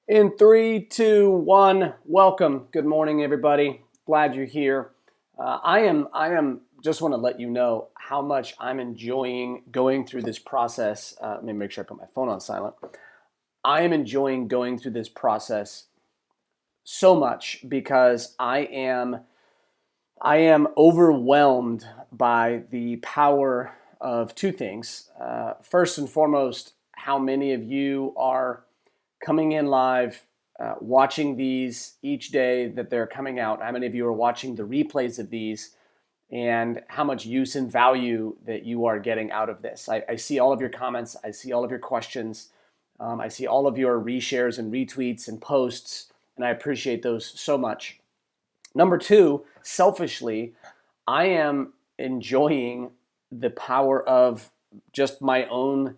In three, two, one, welcome. Good morning, everybody. Glad you're here. I am. Just want to let you know how much I'm enjoying going through this process. Let me make sure I put my phone on silent. I am enjoying going through this process so much because I am overwhelmed by the power of two things. First and foremost, how many of you are coming in live, watching these each day that they're coming out. How many of you are watching the replays of these, and how much use and value that you are getting out of this? I see all of your comments. I see all of your questions. I see all of your reshares and retweets and posts, and I appreciate those so much. Number two, selfishly, I am enjoying the power of just my own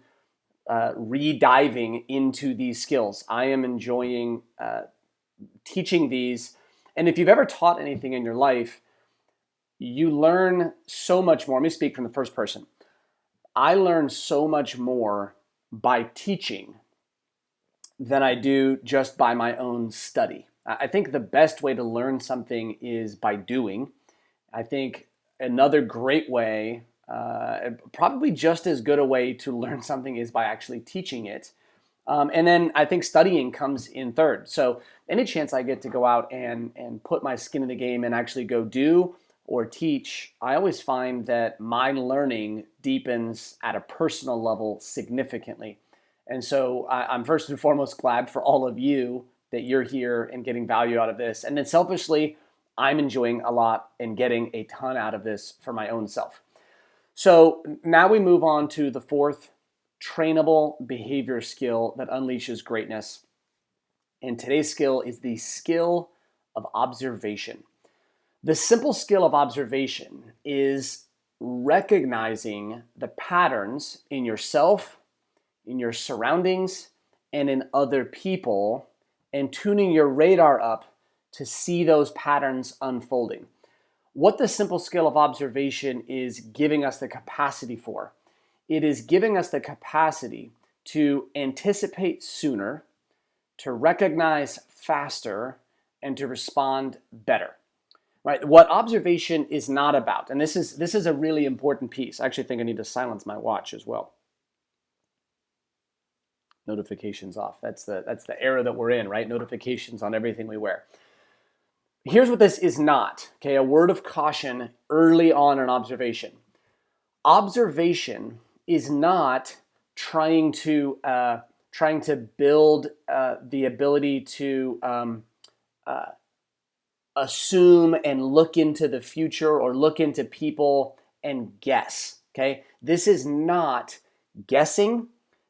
re-diving into these skills. I am enjoying teaching these. And if you've ever taught anything in your life, you learn so much more. Let me speak from the first person. I learn so much more by teaching than I do just by my own study. I think the best way to learn something is by doing. I think another great way, probably just as good a way to learn something, is by actually teaching it. And then I think studying comes in third. So any chance I get to go out and put my skin in the game and actually go do or teach, I always find that my learning deepens at a personal level significantly. And so I'm first and foremost glad for all of you that you're here and getting value out of this. And then selfishly, I'm enjoying a lot and getting a ton out of this for my own self. So now we move on to the fourth trainable behavior skill that unleashes greatness. And today's skill is the skill of observation. The simple skill of observation is recognizing the patterns in yourself, in your surroundings, and in other people, and tuning your radar up to see those patterns unfolding. What the simple skill of observation is giving us the capacity for, it is giving us the capacity to anticipate sooner, to recognize faster, and to respond better. Right? What observation is not about, and this is a really important piece. I actually think I need to silence my watch as well. Notifications off. That's the era that we're in, right? Notifications on everything we wear. Here's what this is not. Okay, a word of caution early on in observation. Observation is not trying to build the ability to assume and look into the future or look into people and guess. Okay, this is not guessing.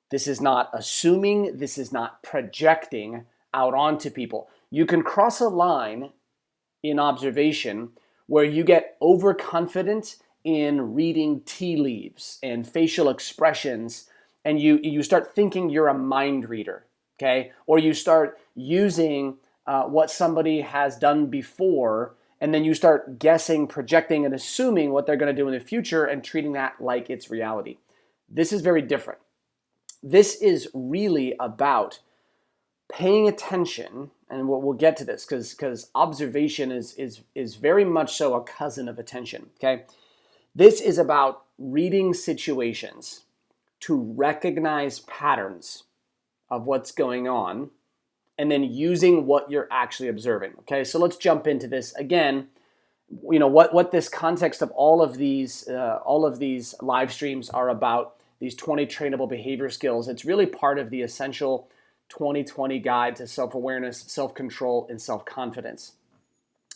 This is not assuming. This is not projecting out onto people. You can cross a line in observation where you get overconfident in reading tea leaves and facial expressions, and you start thinking you're a mind reader, okay? Or you start using what somebody has done before, and then you start guessing, projecting, and assuming what they're going to do in the future and treating that like it's reality. This is very different. This is really about paying attention, and we'll get to this because observation is very much so a cousin of attention. Okay, this is about reading situations to recognize patterns of what's going on, and then using what you're actually observing. Okay, so let's jump into this again. You know what this context of all of these live streams are about. These 20 trainable behavior skills. It's really part of the essential 2020 guide to self-awareness, self-control, and self-confidence.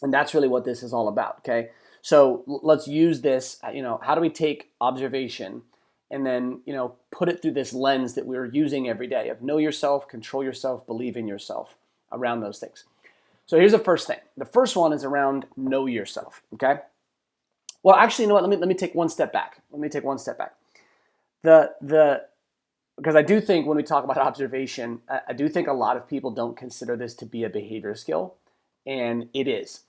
And that's really what this is all about, okay? So let's use this, how do we take observation and then, put it through this lens that we're using every day of know yourself, control yourself, believe in yourself, around those things. So here's the first thing. The first one is around know yourself, okay? Well, actually, you know what? Let me take one step back. Because I do think when we talk about observation, I do think a lot of people don't consider this to be a behavior skill, and it is.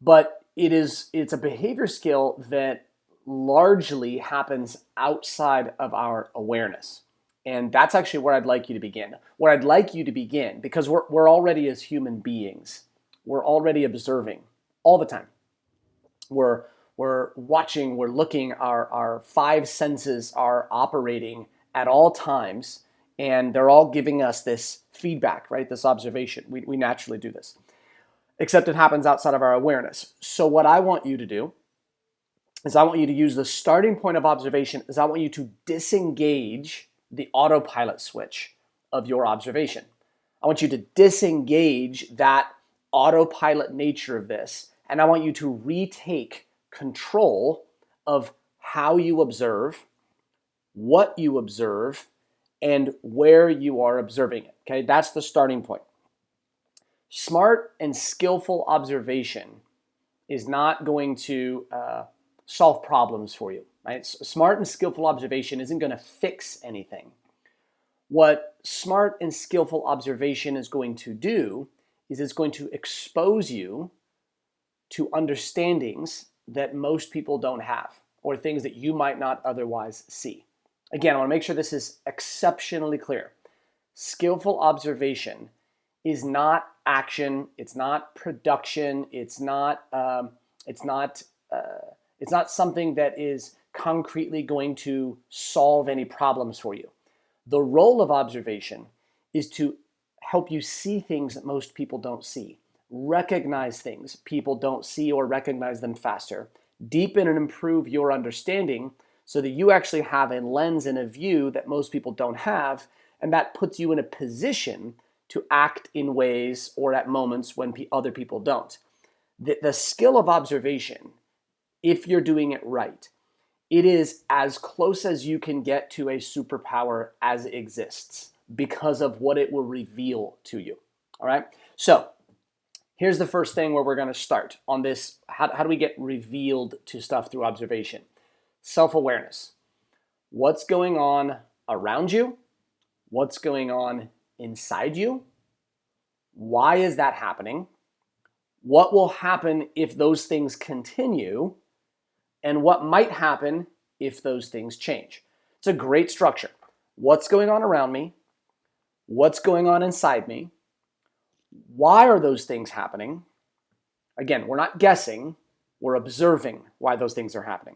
But it's a behavior skill that largely happens outside of our awareness. And that's actually where I'd like you to begin. Where I'd like you to begin, because we're already, as human beings, we're already observing all the time. We're watching, we're looking, our five senses are operating at all times, and they're all giving us this feedback, right? This observation. We naturally do this, except it happens outside of our awareness. So what I want you to do is I want you to use the starting point of observation is I want you to disengage the autopilot switch of your observation. I want you to disengage that autopilot nature of this, and I want you to retake control of how you observe, what you observe, and where you are observing it. Okay, that's the starting point. Smart and skillful observation is not going to solve problems for you, right? Smart and skillful observation isn't going to fix anything. What smart and skillful observation is going to do is it's going to expose you to understandings that most people don't have, or things that you might not otherwise see. Again, I want to make sure this is exceptionally clear. Skillful observation is not action. It's not production. It's not something that is concretely going to solve any problems for you. The role of observation is to help you see things that most people don't see, recognize things people don't see or recognize them faster, deepen and improve your understanding so that you actually have a lens and a view that most people don't have, and that puts you in a position to act in ways or at moments when other people don't. The skill of observation, if you're doing it right, it is as close as you can get to a superpower as it exists because of what it will reveal to you. All right? So here's the first thing where we're going to start on this. How do we get revealed to stuff through observation? Self-awareness. What's going on around you? What's going on inside you? Why is that happening? What will happen if those things continue? And what might happen if those things change? It's a great structure. What's going on around me? What's going on inside me? Why are those things happening? Again, we're not guessing, we're observing why those things are happening.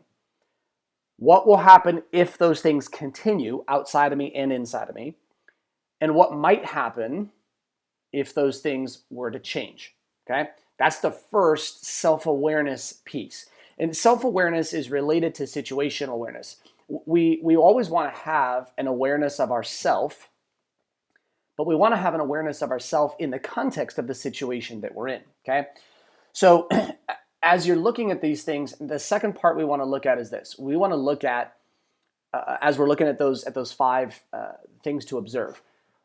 What will happen if those things continue outside of me and inside of me? And what might happen if those things were to change? Okay? That's the first self-awareness piece. And self-awareness is related to situational awareness. We always want to have an awareness of ourself, but we want to have an awareness of ourself in the context of the situation that we're in, okay? So as you're looking at these things, the second part we want to look at is this. We want to look at, as we're looking at those five things to observe,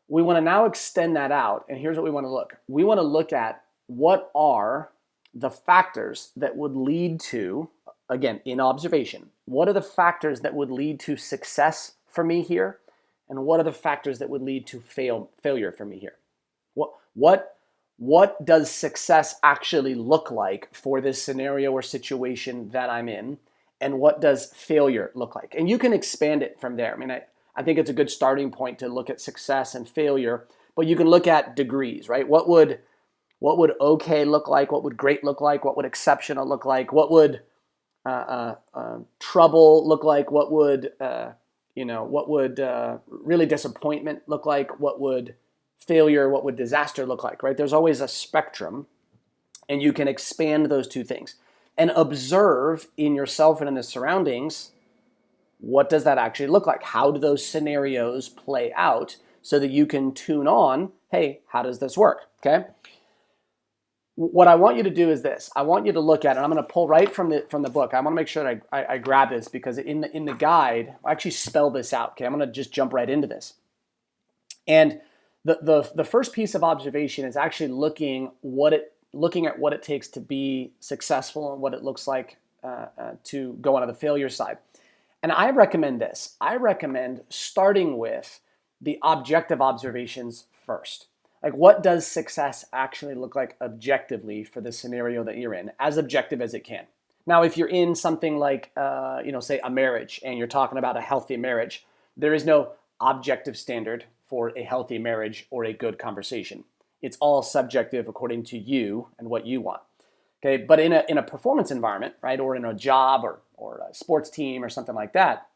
we want to now extend that out, and here's what we want to look. We want to look at what are the factors that would lead to, again, in observation, what are the factors that would lead to success for me here? And what are the factors that would lead to failure for me here? What does success actually look like for this scenario or situation that I'm in? And what does failure look like? And you can expand it from there. I mean, I think it's a good starting point to look at success and failure, but you can look at degrees, right? What would okay look like? What would great look like? What would exceptional look like? What would trouble look like? What would really disappointment look like? What would failure, what would disaster look like, right? There's always a spectrum, and you can expand those two things and observe in yourself and in the surroundings, what does that actually look like? How do those scenarios play out so that you can tune on, hey, how does this work, okay? What I want you to do is this. I want you to look at it. I'm going to pull right from the book. I want to make sure that I grab this because in the guide, I actually spell this out. Okay, I'm going to just jump right into this. And the first piece of observation is actually looking at what it takes to be successful and what it looks like to go on the failure side. And I recommend this. I recommend starting with the objective observations first. Like, what does success actually look like objectively for the scenario that you're in, as objective as it can? Now, if you're in something like, say a marriage, and you're talking about a healthy marriage, there is no objective standard for a healthy marriage or a good conversation. It's all subjective according to you and what you want. Okay, but in a performance environment, right, or in a job or a sports team or something like that,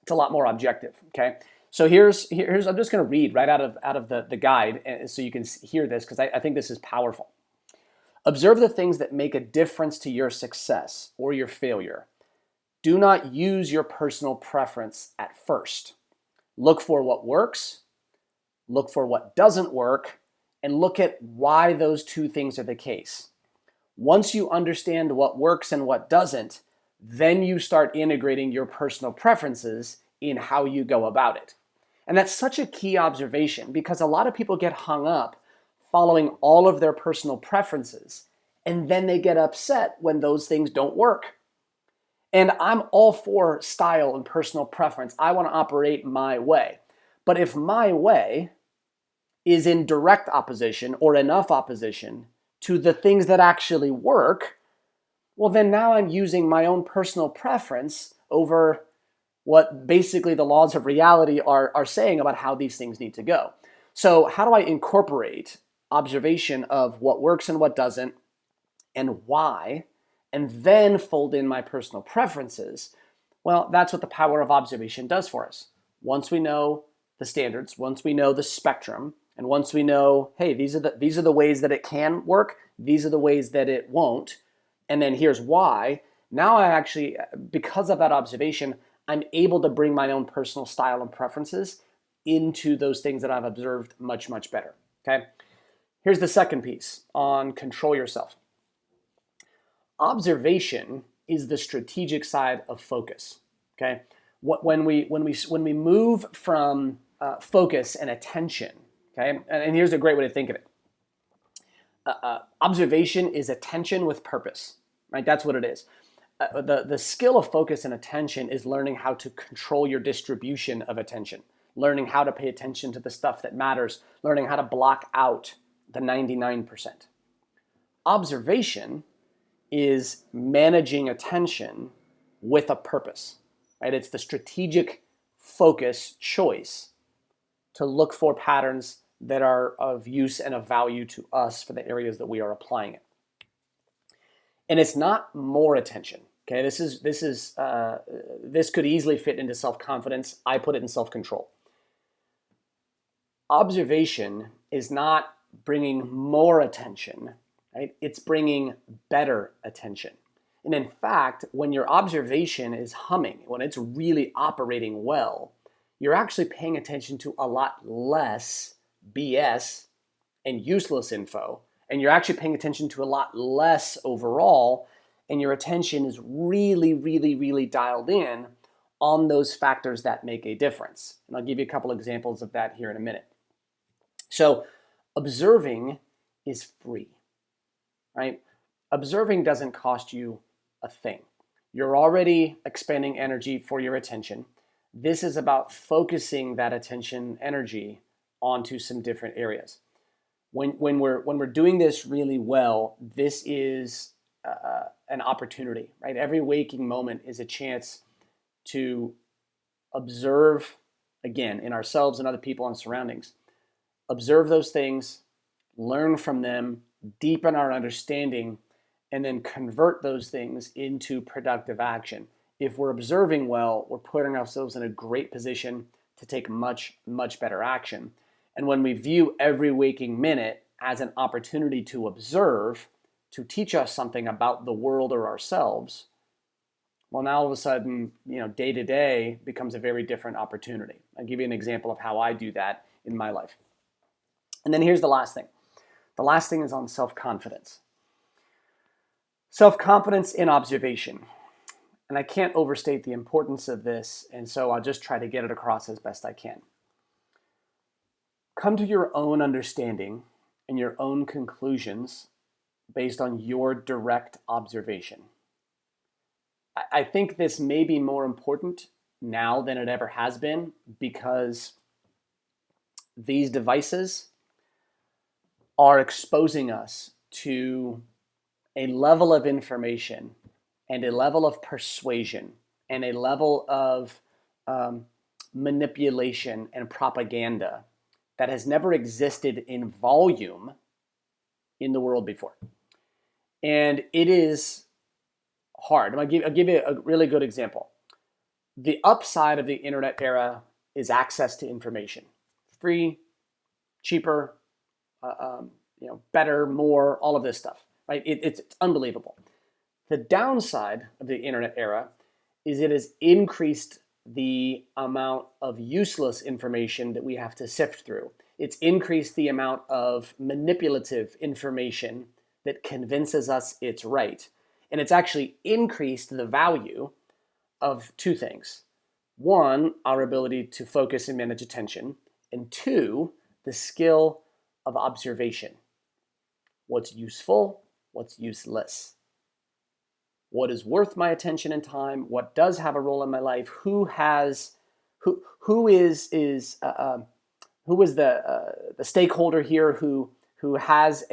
it's a lot more objective. Okay, so here's I'm just going to read right out of the guide, so you can hear this, because I think this is powerful. Observe the things that make a difference to your success or your failure. Do not use your personal preference at first. Look for what works, look for what doesn't work, and look at why those two things are the case. Once you understand what works and what doesn't, then you start integrating your personal preferences in how you go about it. And that's such a key observation, because a lot of people get hung up following all of their personal preferences, and then they get upset when those things don't work. And I'm all for style and personal preference. I want to operate my way. But if my way is in direct opposition or enough opposition to the things that actually work, well, then now I'm using my own personal preference over what basically the laws of reality are saying about how these things need to go. So how do I incorporate observation of what works and what doesn't and why, and then fold in my personal preferences? Well, that's what the power of observation does for us. Once we know the standards, once we know the spectrum, and once we know, hey, these are the ways that it can work, these are the ways that it won't, and then here's why. Now I actually, because of that observation, I'm able to bring my own personal style and preferences into those things that I've observed much, much better. Okay? Here's the second piece on control yourself. Observation is the strategic side of focus. Okay? When we move from focus and attention, okay, and here's a great way to think of it. Observation is attention with purpose, right? That's what it is. The skill of focus and attention is learning how to control your distribution of attention, learning how to pay attention to the stuff that matters, learning how to block out the 99%. Observation is managing attention with a purpose, right? It's the strategic focus choice to look for patterns that are of use and of value to us for the areas that we are applying it. And it's not more attention. Okay, this could easily fit into self-confidence. I put it in self-control. Observation is not bringing more attention, right? It's bringing better attention. And in fact, when your observation is humming, when it's really operating well, you're actually paying attention to a lot less BS and useless info, and you're actually paying attention to a lot less overall, and your attention is really, really, really dialed in on those factors that make a difference. And I'll give you a couple examples of that here in a minute. So observing is free, right? Observing doesn't cost you a thing. You're already expending energy for your attention. This is about focusing that attention energy onto some different areas. When we're doing this really well, this is an opportunity, right? Every waking moment is a chance to observe, again, in ourselves and other people and surroundings. Observe those things, learn from them, deepen our understanding, and then convert those things into productive action. If we're observing well, we're putting ourselves in a great position to take much, much better action. And when we view every waking minute as an opportunity to observe, to teach us something about the world or ourselves, well, now all of a sudden, day to day becomes a very different opportunity. I'll give you an example of how I do that in my life. And then here's the last thing. The last thing is on self-confidence. Self-confidence in observation. And I can't overstate the importance of this, and so I'll just try to get it across as best I can. Come to your own understanding and your own conclusions based on your direct observation. I think this may be more important now than it ever has been, because these devices are exposing us to a level of information and a level of persuasion and a level of manipulation and propaganda that has never existed in volume in the world before. And it is hard. I'll give you a really good example. The upside of the internet era is access to information. Free, cheaper, better, more, all of this stuff, right? It's unbelievable. The downside of the internet era is it has increased the amount of useless information that we have to sift through. It's increased the amount of manipulative information that convinces us it's right. And it's actually increased the value of two things. One, our ability to focus and manage attention. And two, the skill of observation. What's useful, what's useless. What is worth my attention and time? What does have a role in my life? Who is the stakeholder here who has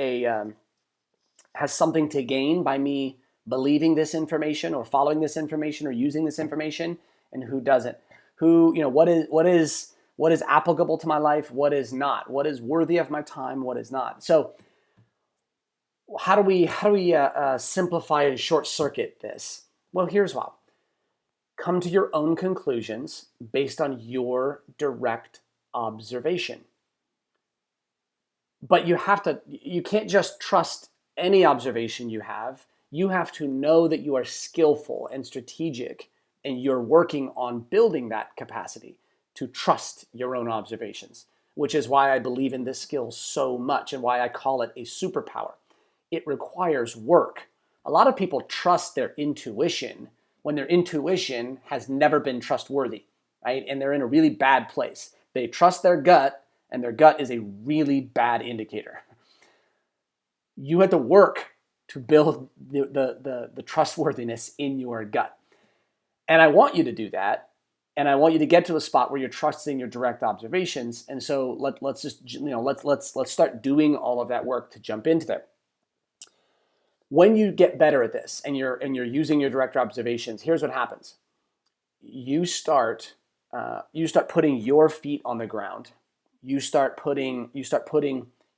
something to gain by me believing this information or following this information or using this information, and who doesn't? What is applicable to my life? What is not? What is worthy of my time? What is not? So how do we simplify and short circuit this? Well, here's how. Come to your own conclusions based on your direct observation. But you can't just trust any observation you have. You have to know that you are skillful and strategic, and you're working on building that capacity to trust your own observations, which is why I believe in this skill so much and why I call it a superpower. It requires work. A lot of people trust their intuition when their intuition has never been trustworthy, right? And they're in a really bad place. They trust their gut, and their gut is a really bad indicator. You have to work to build the trustworthiness in your gut. And I want you to do that. And I want you to get to a spot where you're trusting your direct observations. And so let's start doing all of that work to jump into there. When you get better at this and you're using your direct observations, here's what happens. You start putting your feet on the ground. You start putting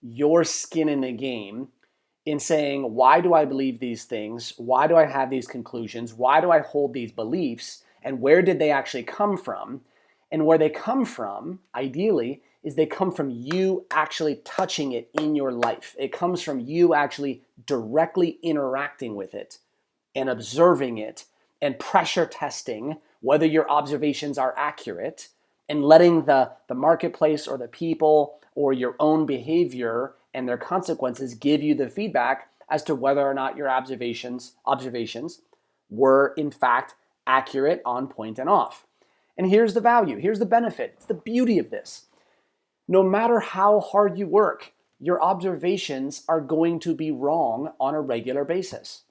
your skin in the game in saying, why do I believe these things? Why do I have these conclusions? Why do I hold these beliefs? And where did they actually come from? And where they come from, ideally, is they come from you actually touching it in your life. It comes from you actually directly interacting with it and observing it and pressure testing whether your observations are accurate, and letting the marketplace or the people or your own behavior and their consequences give you the feedback as to whether or not your observations were in fact accurate, on point, and off. And here's the value, here's the benefit, it's the beauty of this. No matter how hard you work, your observations are going to be wrong on a regular basis.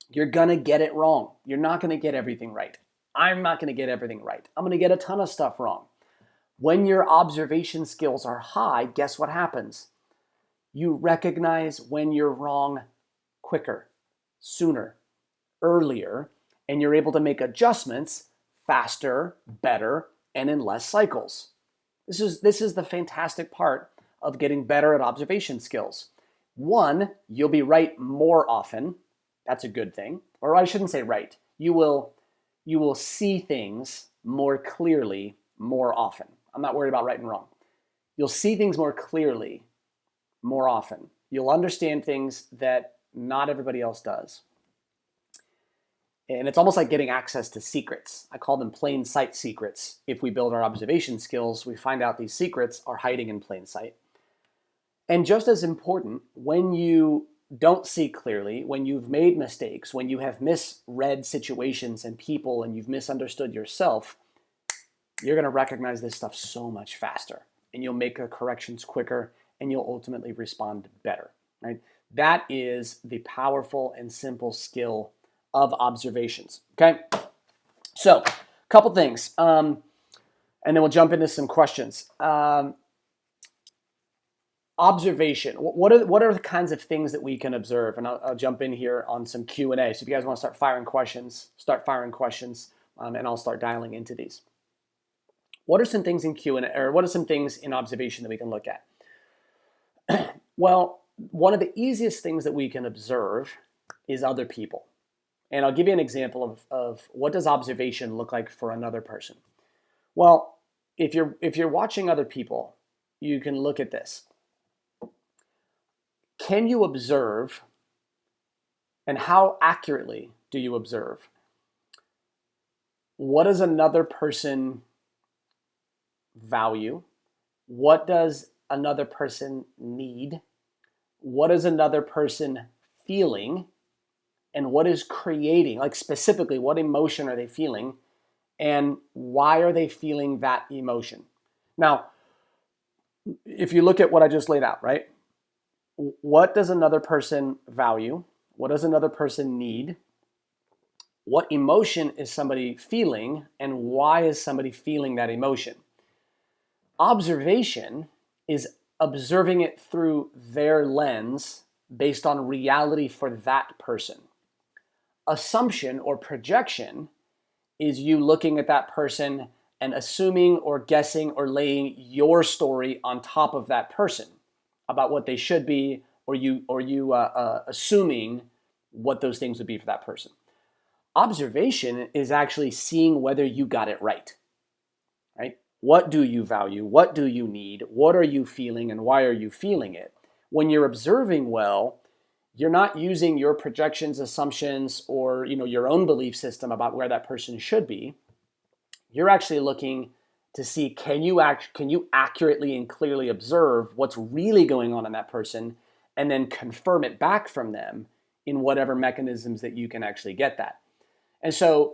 You're gonna get it wrong. You're not gonna get everything right. I'm not gonna get everything right. I'm gonna get a ton of stuff wrong. When your observation skills are high, guess what happens? You recognize when you're wrong quicker, sooner, earlier, and you're able to make adjustments faster, better, and in less cycles. This is the fantastic part of getting better at observation skills. One, you'll be right more often. That's a good thing. Or I shouldn't say right. You will see things more clearly more often. I'm not worried about right and wrong. You'll see things more clearly more often. You'll understand things that not everybody else does. And it's almost like getting access to secrets. I call them plain sight secrets. If we build our observation skills, we find out these secrets are hiding in plain sight. And just as important, when you don't see clearly, when you've made mistakes, when you have misread situations and people and you've misunderstood yourself, you're going to recognize this stuff so much faster, and you'll make the corrections quicker, and you'll ultimately respond better, right? That is the powerful and simple skill of observations, okay? So, a couple things, and then we'll jump into some questions. Observation. What are the kinds of things that we can observe? And I'll jump in here on some Q&A. So if you guys want to start firing questions, and I'll start dialing into these. What are some things in Q&A, or what are some things in observation that we can look at? Well, one of the easiest things that we can observe is other people. And I'll give you an example of what does observation look like for another person. Well, if you're watching other people, you can look at this. Can you observe, and how accurately do you observe? What does another person value? What does another person need? What is another person feeling? And what is creating, like specifically, what emotion are they feeling? And why are they feeling that emotion? Now, if you look at what I just laid out, right? What does another person value? What does another person need? What emotion is somebody feeling? And why is somebody feeling that emotion? Observation is observing it through their lens based on reality for that person. Assumption or projection is you looking at that person and assuming or guessing or laying your story on top of that person about what they should be, or you assuming what those things would be for that person. Observation is actually seeing whether you got it right. Right? What do you value? What do you need? What are you feeling, and why are you feeling it? When you're observing well, you're not using your projections, assumptions, or your own belief system about where that person should be. You're actually looking to see, can you accurately and clearly observe what's really going on in that person, and then confirm it back from them in whatever mechanisms that you can actually get that. And so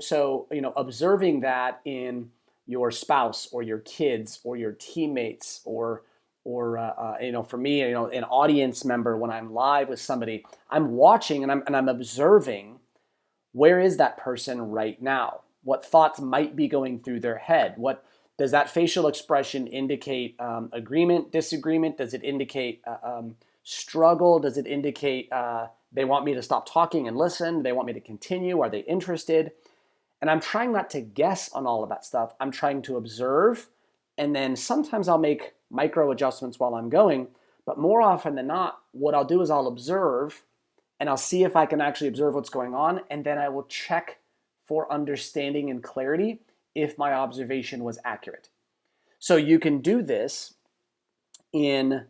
observing that in your spouse or your kids or your teammates or for me, an audience member, when I'm live with somebody, I'm watching and I'm observing, where is that person right now? What thoughts might be going through their head? What does that facial expression indicate? Agreement, disagreement? Does it indicate struggle? Does it indicate they want me to stop talking and listen? Do they want me to continue? Are they interested? And I'm trying not to guess on all of that stuff. I'm trying to observe, and then sometimes I'll make micro adjustments while I'm going, but more often than not, what I'll do is I'll observe, and I'll see if I can actually observe what's going on, and then I will check for understanding and clarity if my observation was accurate. So you can do this in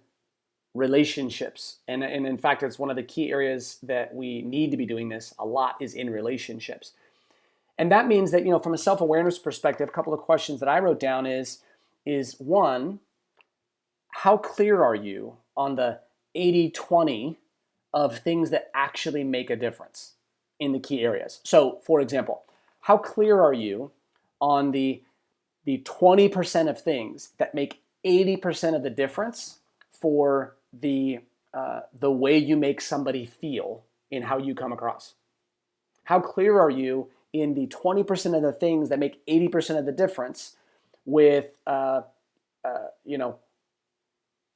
relationships, and in fact, it's one of the key areas that we need to be doing this a lot, is in relationships. And that means that, from a self-awareness perspective, a couple of questions that I wrote down is one, how clear are you on the 80-20 of things that actually make a difference in the key areas? So, for example, how clear are you on the 20% of things that make 80% of the difference for the way you make somebody feel in how you come across? How clear are you in the 20% of the things that make 80% of the difference with,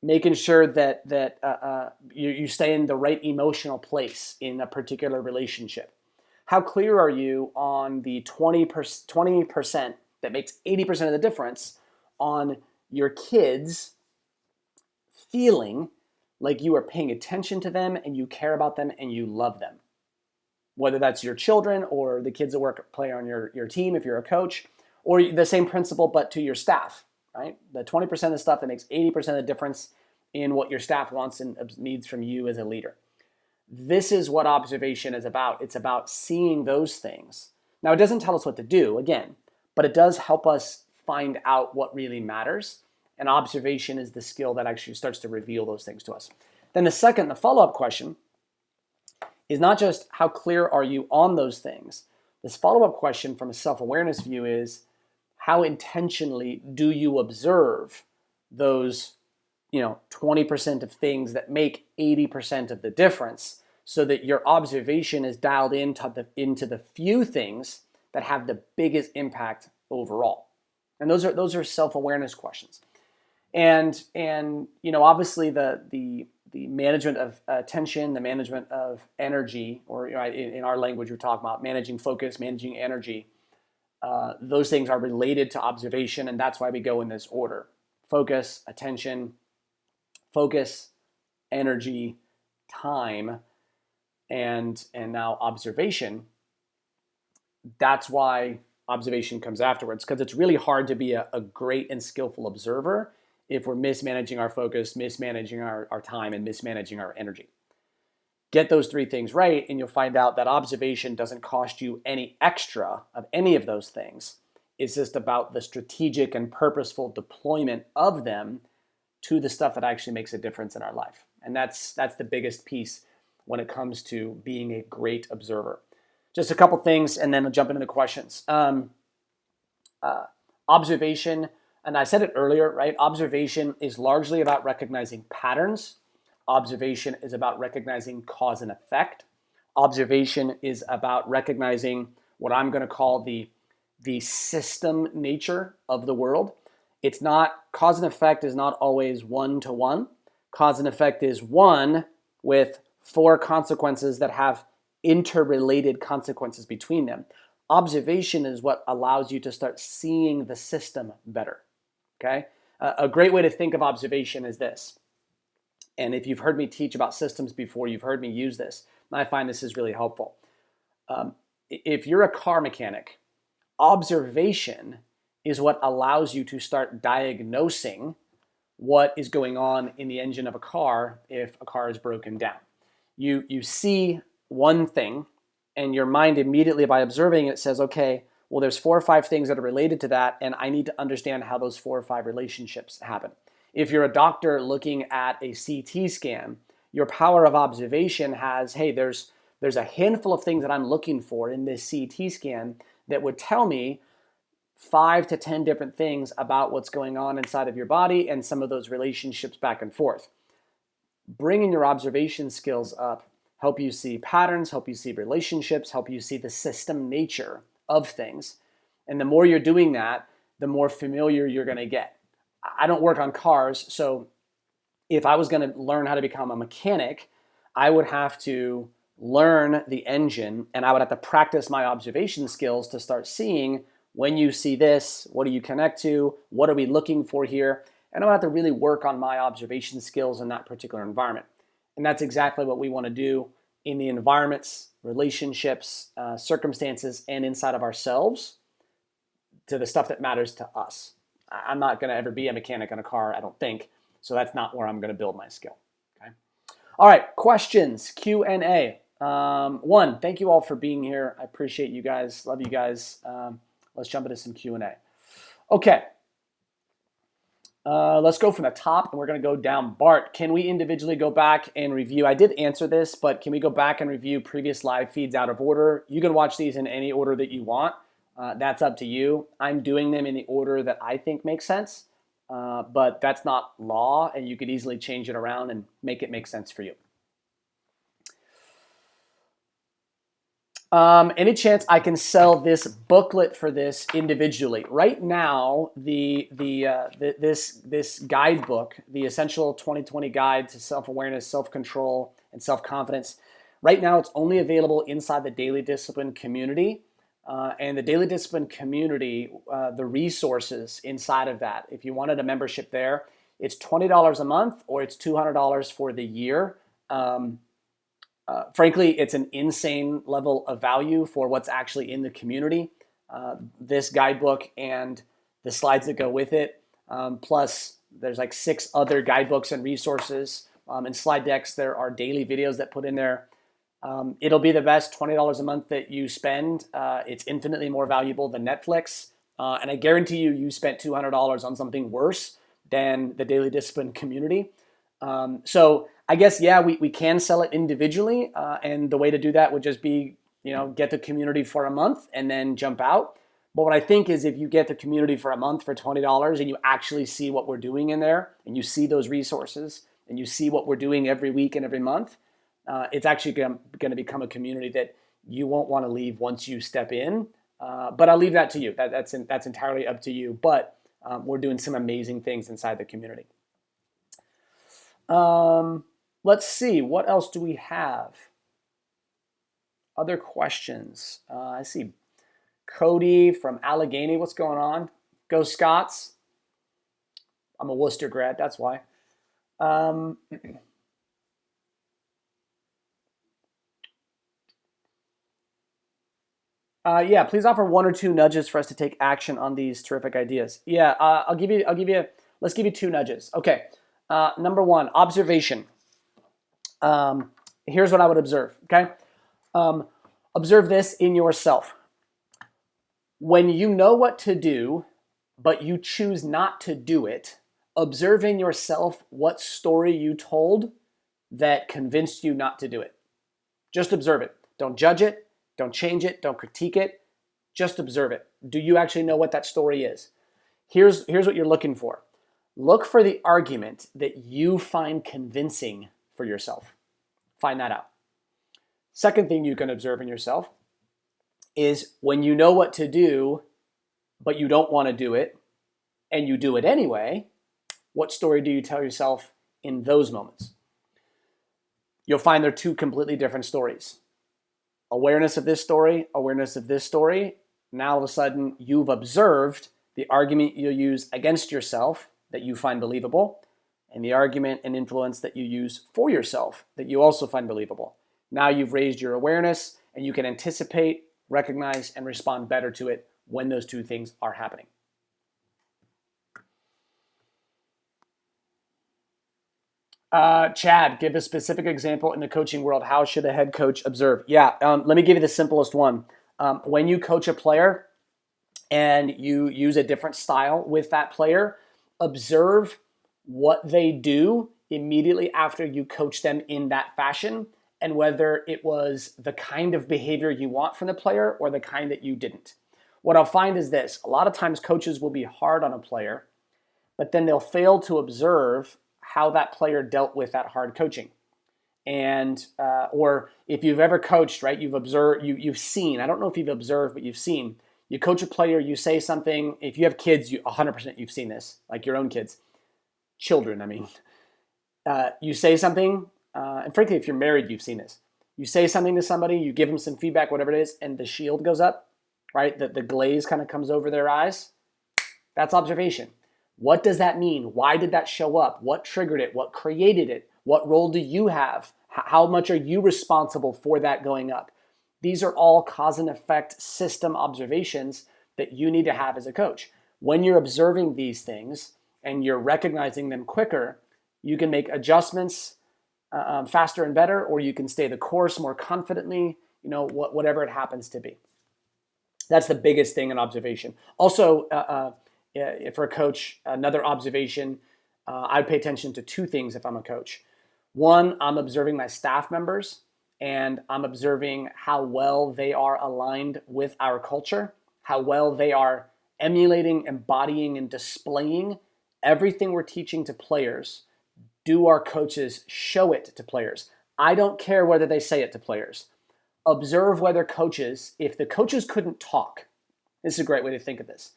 making sure that you stay in the right emotional place in a particular relationship? How clear are you on the 20% that makes 80% of the difference on your kids feeling like you are paying attention to them and you care about them and you love them? Whether that's your children or the kids that play on your team if you're a coach, or the same principle but to your staff, right? The 20% of the stuff that makes 80% of the difference in what your staff wants and needs from you as a leader. This is what observation is about. It's about seeing those things. Now, it doesn't tell us what to do, again, but it does help us find out what really matters. And observation is the skill that actually starts to reveal those things to us. Then the follow-up question is not just how clear are you on those things. This follow-up question from a self-awareness view is, how intentionally do you observe those 20% of things that make 80% of the difference, so that your observation is dialed into the few things that have the biggest impact overall. And those are self-awareness questions. And obviously the management of attention, the management of energy, or in our language we're talking about managing focus, managing energy. those things are related to observation, and that's why we go in this order: focus, attention, focus, energy, time, and now observation. That's why observation comes afterwards, because it's really hard to be a great and skillful observer if we're mismanaging our focus, mismanaging our time, and mismanaging our energy. Get those three things right, and you'll find out that observation doesn't cost you any extra of any of those things. It's just about the strategic and purposeful deployment of them to the stuff that actually makes a difference in our life. And that's the biggest piece when it comes to being a great observer. Just a couple things, and then we'll jump into the questions. Observation, and I said it earlier, right? Observation is largely about recognizing patterns. Observation is about recognizing cause and effect. Observation is about recognizing what I'm going to call the system nature of the world. It's not, cause and effect is not always one-to-one. Cause and effect is one with four consequences that have interrelated consequences between them. Observation is what allows you to start seeing the system better, okay? A great way to think of observation is this. And if you've heard me teach about systems before, you've heard me use this. And I find this is really helpful. If you're a car mechanic, observation is what allows you to start diagnosing what is going on in the engine of a car if a car is broken down. You see one thing, and your mind immediately, by observing it, says, okay, well, there's 4 or 5 things that are related to that, and I need to understand how those 4 or 5 relationships happen. If you're a doctor looking at a CT scan, your power of observation has, hey, there's a handful of things that I'm looking for in this CT scan that would tell me 5 to 10 different things about what's going on inside of your body and some of those relationships back and forth. Bringing your observation skills up help you see patterns, help you see relationships, help you see the system nature of things. And the more you're doing that, the more familiar you're going to get. I don't work on cars, so if I was going to learn how to become a mechanic, I would have to learn the engine, and I would have to practice my observation skills to start seeing, when you see this, what do you connect to? What are we looking for here? And I would have to really work on my observation skills in that particular environment. And that's exactly what we want to do in the environments, relationships, circumstances, and inside of ourselves to the stuff that matters to us. I'm not going to ever be a mechanic on a car, I don't think. So that's not where I'm going to build my skill. Okay. All right, questions, Q&A. One, thank you all for being here. I appreciate you guys. Love you guys. Let's jump into some Q&A. Okay. Let's go from the top, and we're going to go down. Bart, can we individually go back and review? I did answer this, but can we go back and review previous live feeds out of order? You can watch these in any order that you want. That's up to you. I'm doing them in the order that I think makes sense, but that's not law, and you could easily change it around and make it make sense for you. Any chance I can sell this booklet for this individually? Right now, this guidebook, the Essential 2020 Guide to Self-Awareness, Self-Control, and Self-Confidence, right now it's only available inside the Daily Discipline community. And the Daily Discipline community, the resources inside of that, if you wanted a membership there, it's $20 a month or it's $200 for the year. Frankly, it's an insane level of value for what's actually in the community. This guidebook and the slides that go with it, plus there's like 6 other guidebooks and resources and slide decks. There are daily videos that put in there. It'll be the best $20 a month that you spend. It's infinitely more valuable than Netflix. And I guarantee you, you spent $200 on something worse than the Daily Discipline community. So I guess, yeah, we can sell it individually. And the way to do that would just be, get the community for a month and then jump out. But what I think is if you get the community for a month for $20 and you actually see what we're doing in there and you see those resources and you see what we're doing every week and every month, it's actually going to become a community that you won't want to leave once you step in. But I'll leave that to you. That's entirely up to you. But we're doing some amazing things inside the community. Let's see. What else do we have? Other questions? I see Cody from Allegheny, what's going on? Go Scots. I'm a Worcester grad, that's why. Um, yeah, please offer one or two nudges for us to take action on these terrific ideas. Yeah, let's give you two nudges. Okay, number one, observation. Here's what I would observe, okay? Observe this in yourself. When you know what to do, but you choose not to do it, observe in yourself what story you told that convinced you not to do it. Just observe it. Don't judge it. Don't change it. Don't critique it. Just observe it. Do you actually know what that story is? Here's what you're looking for. Look for the argument that you find convincing for yourself. Find that out. Second thing you can observe in yourself is when you know what to do, but you don't want to do it, and you do it anyway, what story do you tell yourself in those moments? You'll find they're two completely different stories. Awareness of this story, awareness of this story. Now all of a sudden you've observed the argument you'll use against yourself that you find believable, and the argument and influence that you use for yourself that you also find believable. Now you've raised your awareness and you can anticipate, recognize, and respond better to it when those two things are happening. Chad, give a specific example in the coaching world. How should a head coach observe? Yeah, let me give you the simplest one. When you coach a player and you use a different style with that player, observe what they do immediately after you coach them in that fashion and whether it was the kind of behavior you want from the player or the kind that you didn't. What I'll find is this. A lot of times coaches will be hard on a player, but then they'll fail to observe how that player dealt with that hard coaching. And or if you've ever coached, right, you've observed, you've seen, I don't know if you've observed, but you've seen, you coach a player, you say something, if you have kids, 100% you've seen this, like your own kids, children, I mean. You say something, and frankly, if you're married, you've seen this. You say something to somebody, you give them some feedback, whatever it is, and the shield goes up, right? The glaze kind of comes over their eyes. That's observation. What does that mean? Why did that show up? What triggered it? What created it? What role do you have? How much are you responsible for that going up? These are all cause and effect system observations that you need to have as a coach. When you're observing these things and you're recognizing them quicker, you can make adjustments faster and better, or you can stay the course more confidently, whatever it happens to be. That's the biggest thing in observation. Also, for a coach, another observation, I'd pay attention to two things if I'm a coach. One, I'm observing my staff members, and I'm observing how well they are aligned with our culture, how well they are emulating, embodying, and displaying everything we're teaching to players. Do our coaches show it to players? I don't care whether they say it to players. Observe whether coaches, if the coaches couldn't talk, this is a great way to think of this.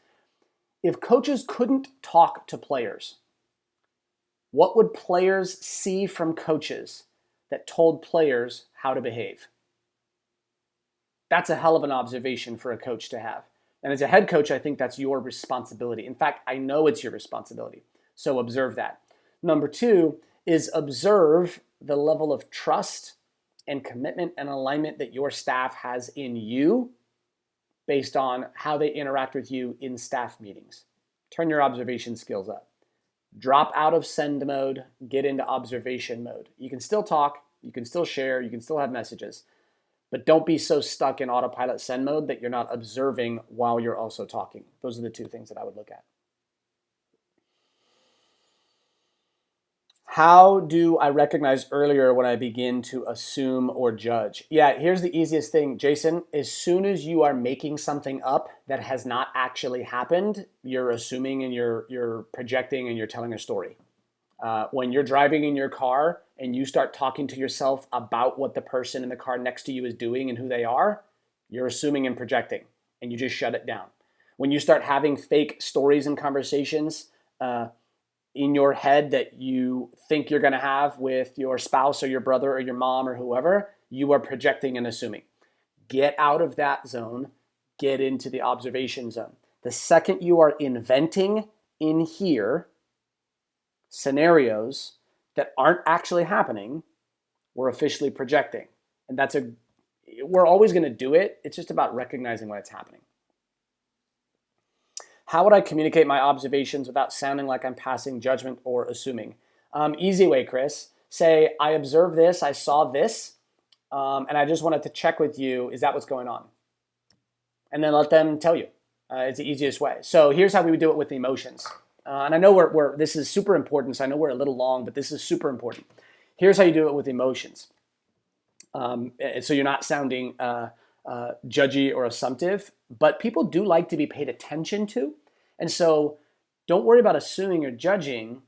If coaches couldn't talk to players, what would players see from coaches that told players how to behave? That's a hell of an observation for a coach to have. And as a head coach, I think that's your responsibility. In fact, I know it's your responsibility. So observe that. Number two is observe the level of trust and commitment and alignment that your staff has in you based on how they interact with you in staff meetings. Turn your observation skills up. Drop out of send mode, get into observation mode. You can still talk, you can still share, you can still have messages, but don't be so stuck in autopilot send mode that you're not observing while you're also talking. Those are the two things that I would look at. How do I recognize earlier when I begin to assume or judge? Yeah, here's the easiest thing, Jason. As soon as you are making something up that has not actually happened, you're assuming and you're projecting and you're telling a story. When you're driving in your car and you start talking to yourself about what the person in the car next to you is doing and who they are, you're assuming and projecting, and you just shut it down. When you start having fake stories and conversations, in your head that you think you're going to have with your spouse or your brother or your mom or whoever, you are projecting and assuming. Get out of that zone. get into the observation zone. The second you are inventing in here scenarios that aren't actually happening, we're officially projecting. And we're always going to do it. It's just about recognizing when it's happening. How would I communicate my observations without sounding like I'm passing judgment or assuming? Easy way, Chris. Say, I observed this, I saw this, and I just wanted to check with you, is that what's going on? And then let them tell you. It's the easiest way. So here's how we would do it with the emotions. And I know this is super important, so I know we're a little long, but this is super important. Here's how you do it with emotions. So you're not sounding judgy or assumptive, but people do like to be paid attention to. And so don't worry about assuming or judging.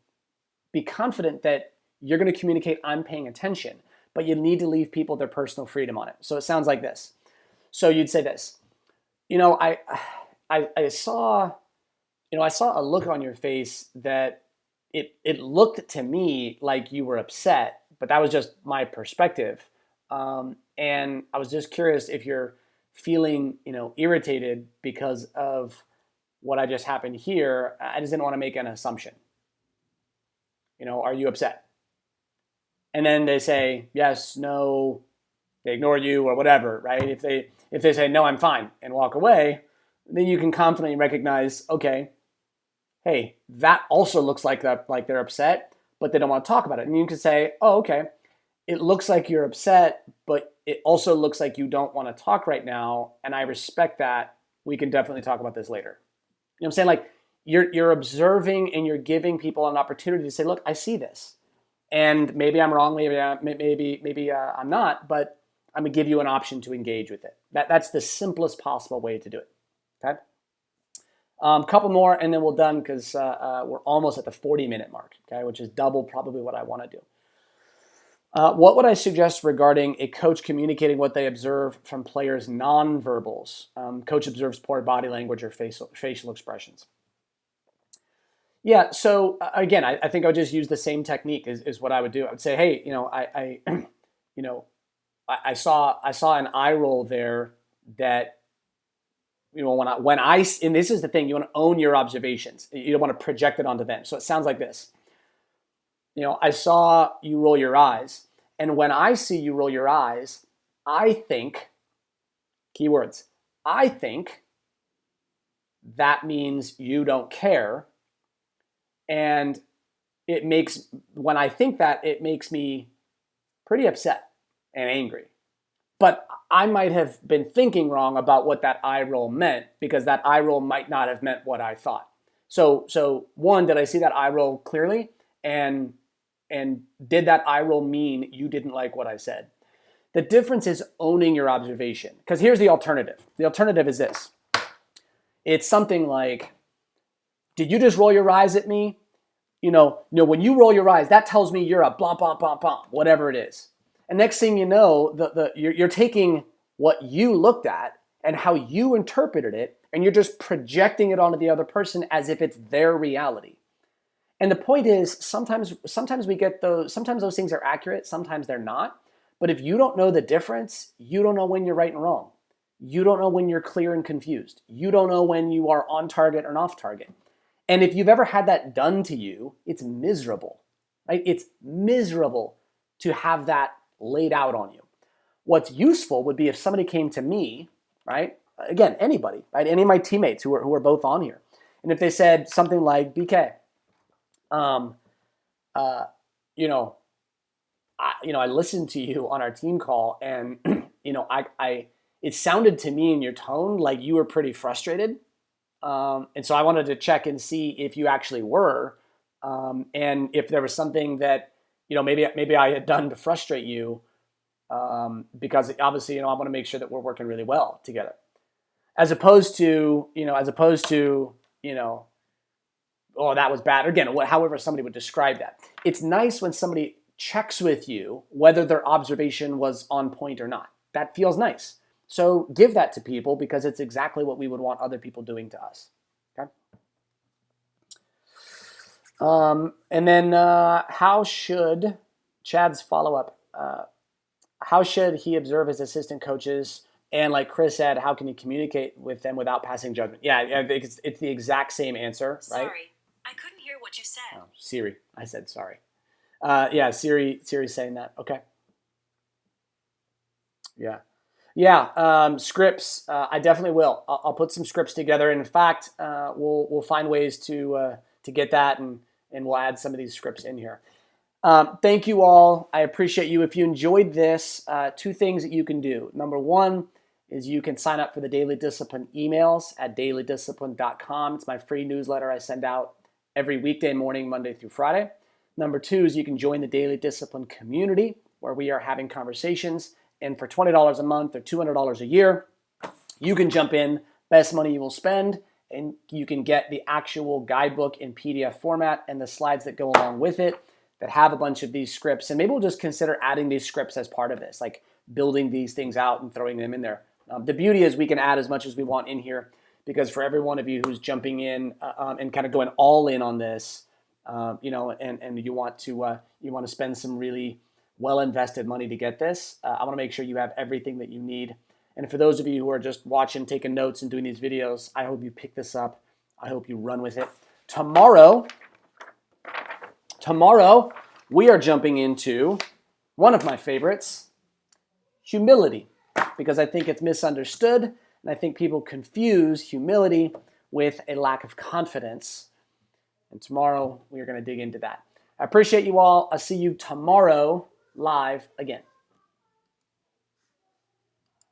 Be confident that you're going to communicate, I'm paying attention, but you need to leave people their personal freedom on it. So it sounds like this. So you'd say this, I saw a look on your face that it looked to me like you were upset, but that was just my perspective. And I was just curious if you're feeling, irritated because of what I just happened here. I just didn't want to make an assumption. Are you upset? And then they say yes, no, they ignore you or whatever, right? If they say no, I'm fine, and walk away, then you can confidently recognize, okay, hey, that also looks like they're upset, but they don't want to talk about it. And you can say, oh, okay, it looks like you're upset, but it also looks like you don't want to talk right now, and I respect that. We can definitely talk about this later. You know what I'm saying? Like you're observing and you're giving people an opportunity to say, look, I see this. And maybe I'm wrong, maybe I'm not, but I'm gonna give you an option to engage with it. That's the simplest possible way to do it. Okay. Couple more, and then we're done because we're almost at the 40-minute mark. Okay, which is double probably what I want to do. What would I suggest regarding a coach communicating what they observe from players' nonverbals? Coach observes poor body language or facial expressions. Yeah, so again, I think I would just use the same technique is what I would do. I would say, hey, I saw an eye roll there that, and this is the thing, you want to own your observations. You don't want to project it onto them. So it sounds like this. I saw you roll your eyes, and when I see you roll your eyes, I think, keywords, I think that means you don't care. And when I think that, it makes me pretty upset and angry. But I might have been thinking wrong about what that eye roll meant, because that eye roll might not have meant what I thought. So one, did I see that eye roll clearly? And did that eye roll mean you didn't like what I said? The difference is owning your observation. Because here's the alternative. The alternative is this. It's something like, did you just roll your eyes at me? When you roll your eyes, that tells me you're a blah, blah, blah, blah, whatever it is. And next thing you know, you're taking what you looked at and how you interpreted it, and you're just projecting it onto the other person as if it's their reality. And the point is, sometimes we get sometimes those things are accurate, sometimes they're not. But if you don't know the difference, you don't know when you're right and wrong. You don't know when you're clear and confused. You don't know when you are on target or off target. And if you've ever had that done to you, it's miserable, right? It's miserable to have that laid out on you. What's useful would be if somebody came to me, right? Again, anybody, right? Any of my teammates who are both on here. And if they said something like, BK, I listened to you on our team call, and it sounded to me in your tone like you were pretty frustrated. And so I wanted to check and see if you actually were, and if there was something that, maybe I had done to frustrate you, because obviously, I want to make sure that we're working really well together, as opposed to, oh, that was bad. Again, however somebody would describe that. It's nice when somebody checks with you whether their observation was on point or not. That feels nice. So give that to people, because it's exactly what we would want other people doing to us. Okay. And then how should Chad's follow-up? How should he observe his assistant coaches And like Chris said, how can you communicate with them without passing judgment? Yeah, it's the exact same answer, right? Sorry, I couldn't hear what you said. Oh, Siri, I said sorry. Yeah, Siri's saying that. Okay. Yeah. Yeah, scripts. I definitely will. I'll put some scripts together. And in fact, we'll find ways to get that, and we'll add some of these scripts in here. Thank you all. I appreciate you. If you enjoyed this, two things that you can do. Number one is you can sign up for the Daily Discipline emails at dailydiscipline.com. It's my free newsletter I send out every weekday morning, Monday through Friday. Number two is you can join the Daily Discipline community where we are having conversations. And for $20 a month or $200 a year, you can jump in, best money you will spend, and you can get the actual guidebook in PDF format and the slides that go along with it that have a bunch of these scripts. And maybe we'll just consider adding these scripts as part of this, like building these things out and throwing them in there. The beauty is we can add as much as we want in here, because for every one of you who's jumping in and kind of going all in on this, and you want to spend some really well invested money to get this, I want to make sure you have everything that you need. And for those of you who are just watching, taking notes, and doing these videos, I hope you pick this up. I hope you run with it. Tomorrow, we are jumping into one of my favorites, humility, because I think it's misunderstood, and I think people confuse humility with a lack of confidence. And tomorrow, we are going to dig into that. I appreciate you all. I'll see you tomorrow live again.